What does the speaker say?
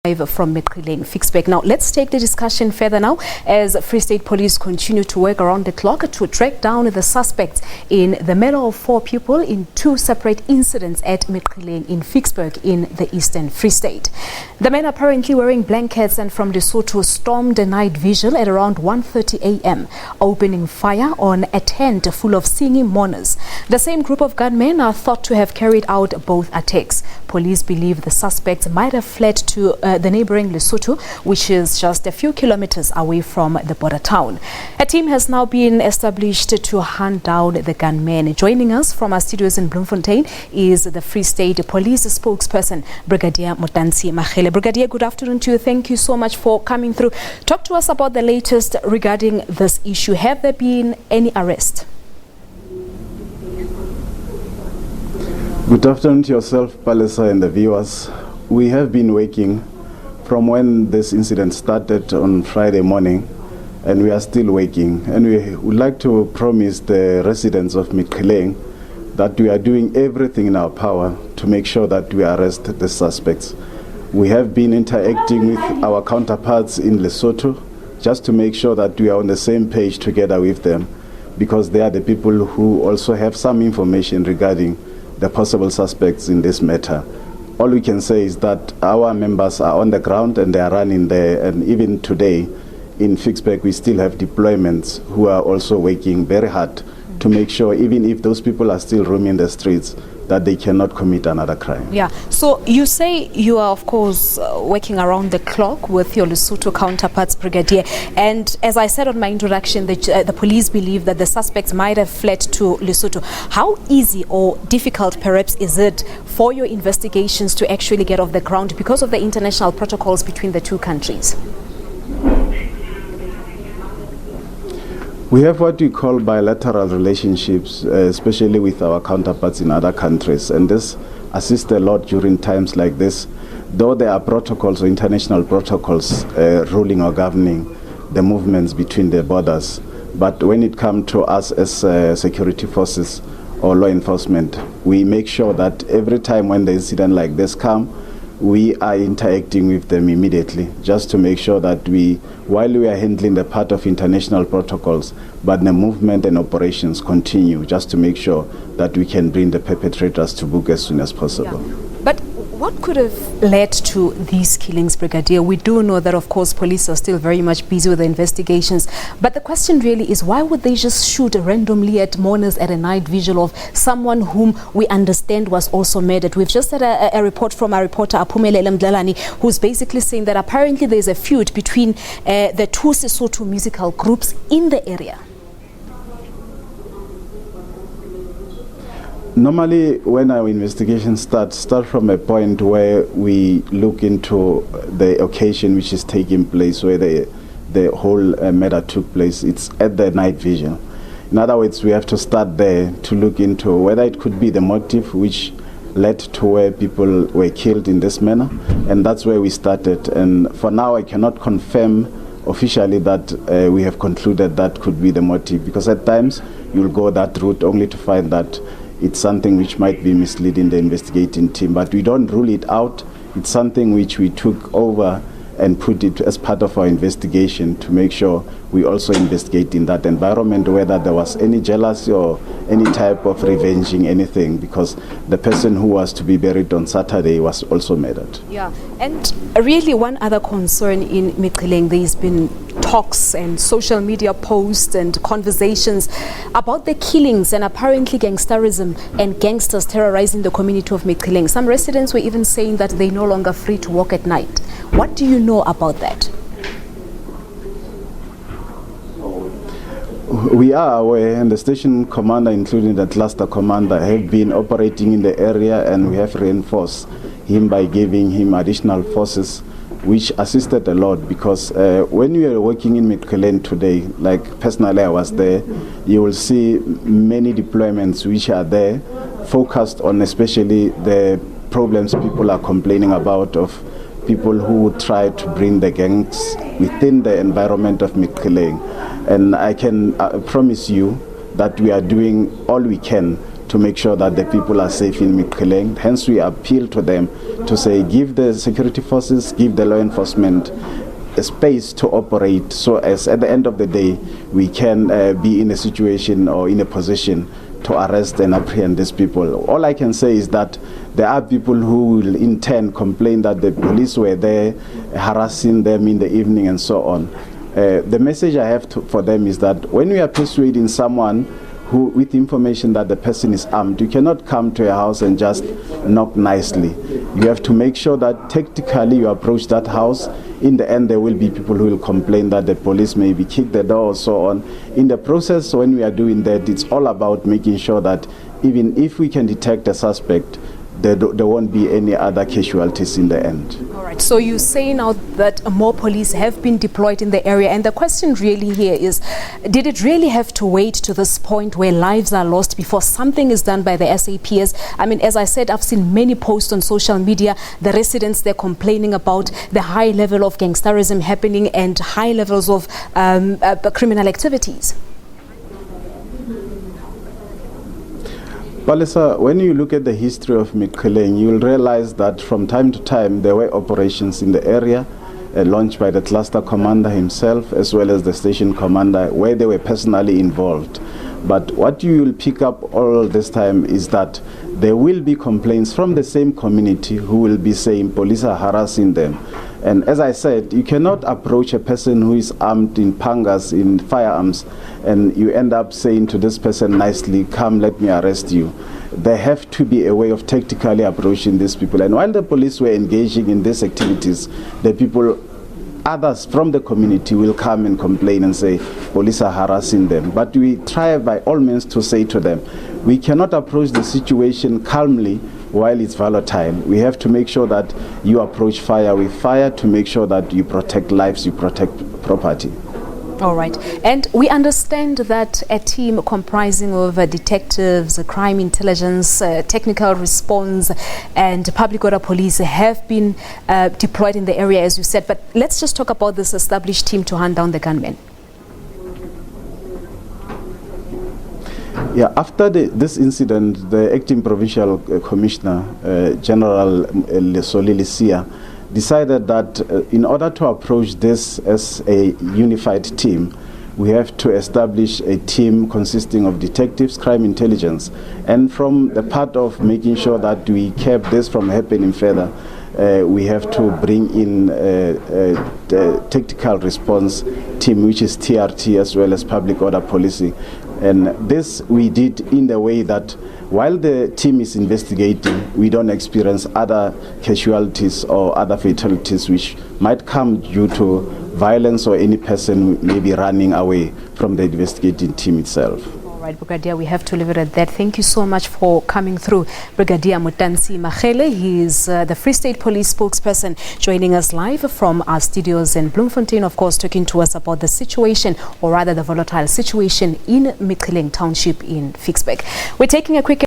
From Meqheleng, Ficksburg. Now, let's take the discussion further now as Free State Police continue to work around the clock to track down the suspects in the murder of 4 people in 2 separate incidents at Meqheleng in Ficksburg in the Eastern Free State. The men apparently wearing blankets and from Lesotho stormed a night vigil at around 1:30 a.m., opening fire on a tent full of singing mourners. The same group of gunmen are thought to have carried out both attacks. Police believe the suspects might have fled to the neighbouring Lesotho, which is just a few kilometers away from the border town. A team has now been established to hunt down the gunmen. Joining us from our studios in Bloemfontein is the Free State Police Spokesperson, Brigadier Motantshi Makhele. Brigadier, good afternoon to you. Thank you so much for coming through. Talk to us about the latest regarding this issue. Have there been any arrests? Good afternoon to yourself, Palisa, and the viewers. We have been working from when this incident started on Friday morning, and we are still working. And we would like to promise the residents of Meqheleng that we are doing everything in our power to make sure that we arrest the suspects. We have been interacting with our counterparts in Lesotho just to make sure that we are on the same page together with them, because they are the people who also have some information regarding the possible suspects in this matter. All we can say is that our members are on the ground and they are running there, and even today in Ficksburg we still have deployments who are also working very hard to make sure, even if those people are still roaming the streets, that they cannot commit another crime. Yeah, so you say you are of course working around the clock with your Lesotho counterparts, Brigadier, and as I said on my introduction, the police believe that the suspects might have fled to Lesotho. How easy or difficult perhaps is it for your investigations to actually get off the ground because of the international protocols between the 2 countries? We have what we call bilateral relationships, especially with our counterparts in other countries, and this assists a lot during times like this, though there are protocols or international protocols ruling or governing the movements between the borders. But when it comes to us as security forces or law enforcement, we make sure that every time when the incident like this comes, we are interacting with them immediately, just to make sure that while we are handling the part of international protocols, but the movement and operations continue, just to make sure that we can bring the perpetrators to book as soon as possible. Yeah. But what could have led to these killings, Brigadier? We do know that, of course, police are still very much busy with the investigations. But the question really is, why would they just shoot randomly at mourners at a night vigil of someone whom we understand was also murdered? We've just had a report from our reporter, Aphumelele Mdlalane, who's basically saying that apparently there's a feud between the 2 Sesotho musical groups in the area. Normally, when our investigations start from a point where we look into the occasion which is taking place, where the whole matter took place. It's at the night vigil. In other words, we have to start there to look into whether it could be the motive which led to where people were killed in this manner, and that's where we started. And for now, I cannot confirm officially that we have concluded that could be the motive, because at times you'll go that route only to find that it's something which might be misleading the investigating team. But we don't rule it out. It's something which we took over and put it as part of our investigation to make sure we also investigate in that environment whether there was any jealousy or any type of revenging anything, because the person who was to be buried on Saturday was also murdered. Yeah, and really one other concern in Meqheleng, there's been talks and social media posts and conversations about the killings and apparently gangsterism and gangsters terrorizing the community of Meqheleng. Some residents were even saying that they're no longer free to walk at night. What do you know about that? We are aware, and the station commander, including the cluster commander, have been operating in the area, and we have reinforced him by giving him additional forces, which assisted a lot, because when you are working in Meqheleng today, like personally I was there, you will see many deployments which are there, focused on especially the problems people are complaining about of people who try to bring the gangs within the environment of Meqheleng. And I can promise you that we are doing all we can to make sure that the people are safe in Meqheleng. Hence, we appeal to them to say, give the security forces, give the law enforcement a space to operate, so as at the end of the day, we can be in a situation or in a position to arrest and apprehend these people. All I can say is that there are people who will in turn complain that the police were there harassing them in the evening and so on. The message I have for them is that when we are persuading someone who, with information that the person is armed, you cannot come to a house and just knock nicely. You have to make sure that tactically you approach that house. In the end, there will be people who will complain that the police maybe kick the door or so on. In the process, when we are doing that, it's all about making sure that even if we can detect a suspect, there won't be any other casualties in the end. All right, so you say now that more police have been deployed in the area, and the question really here is, did it really have to wait to this point where lives are lost before something is done by the SAPS? I mean, as I said, I've seen many posts on social media, the residents, they're complaining about the high level of gangsterism happening and high levels of criminal activities. Palisa, when you look at the history of Meqheleng, you will realize that from time to time there were operations in the area launched by the cluster commander himself as well as the station commander where they were personally involved. But what you will pick up all this time is that there will be complaints from the same community who will be saying police are harassing them. And as I said, you cannot approach a person who is armed in pangas, in firearms, and you end up saying to this person nicely, come, let me arrest you. There have to be a way of tactically approaching these people. And while the police were engaging in these activities, the people, others from the community will come and complain and say, police are harassing them. But we try by all means to say to them, we cannot approach the situation calmly while it's volatile. We have to make sure that you approach fire with fire to make sure that you protect lives, you protect property. All right. And we understand that a team comprising of detectives, crime intelligence, technical response, and public order police have been deployed in the area, as you said. But let's just talk about this established team to hunt down the gunmen. Yeah, after this incident, the acting provincial commissioner, General Lesotho, decided that in order to approach this as a unified team, we have to establish a team consisting of detectives, crime intelligence, and from the part of making sure that we kept this from happening further, we have to bring in the tactical response team, which is TRT, as well as public order policy. And this we did in the way that while the team is investigating, we don't experience other casualties or other fatalities which might come due to violence or any person maybe running away from the investigating team itself. All right, Brigadier, we have to leave it at that. Thank you so much for coming through. Brigadier Motantshi Makhele, he is the Free State Police spokesperson, joining us live from our studios in Bloemfontein, of course, talking to us about the situation, or rather the volatile situation in Meqheleng Township in Ficksburg. We're taking a quick